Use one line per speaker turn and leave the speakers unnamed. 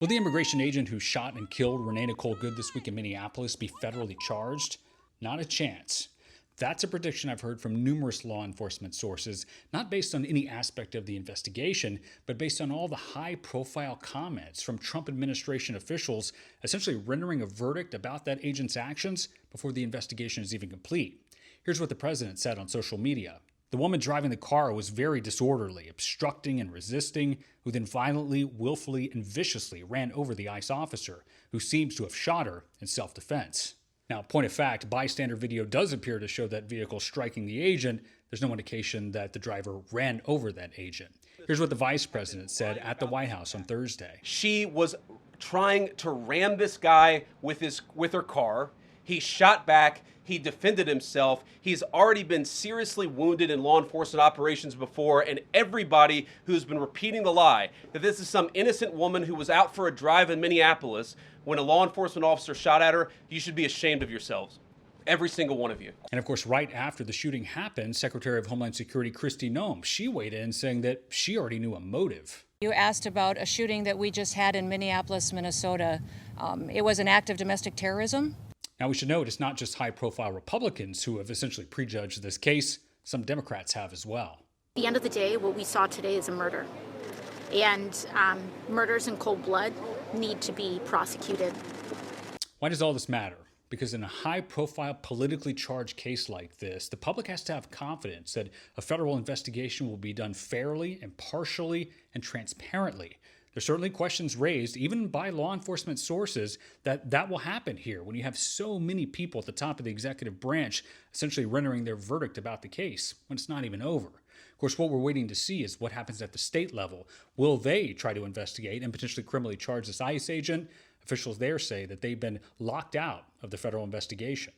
Will the immigration agent who shot and killed Renee Nicole Good this week in Minneapolis be federally charged? Not a chance. That's a prediction I've heard from numerous law enforcement sources, not based on any aspect of the investigation, but based on all the high-profile comments from Trump administration officials essentially rendering a verdict about that agent's actions before the investigation is even complete. Here's what the president said on social media. The woman driving the car was very disorderly, obstructing and resisting, who then violently, willfully, and viciously ran over the ICE officer, who seems to have shot her in self-defense. Now, point of fact, bystander video does appear to show that vehicle striking the agent. There's no indication that the driver ran over that agent. Here's what the vice president said at the White House on Thursday.
She was trying to ram this guy with her car. He shot back. He defended himself. He's already been seriously wounded in law enforcement operations before, and everybody who's been repeating the lie that this is some innocent woman who was out for a drive in Minneapolis when a law enforcement officer shot at her, you should be ashamed of yourselves. Every single one of you.
And of course, right after the shooting happened, Secretary of Homeland Security Kristi Noem, she weighed in saying that she already knew a motive.
You asked about a shooting that we just had in Minneapolis, Minnesota. It was an act of domestic terrorism.
Now, we should note it's not just high-profile Republicans who have essentially prejudged this case. Some Democrats have as well.
At the end of the day, what we saw today is a murder. And murders in cold blood need to be prosecuted.
Why does all this matter? Because in a high-profile, politically charged case like this, the public has to have confidence that a federal investigation will be done fairly, impartially, and transparently. There's certainly questions raised, even by law enforcement sources, that will happen here when you have so many people at the top of the executive branch essentially rendering their verdict about the case when it's not even over. Of course, what we're waiting to see is what happens at the state level. Will they try to investigate and potentially criminally charge this ICE agent? Officials there say that they've been locked out of the federal investigation.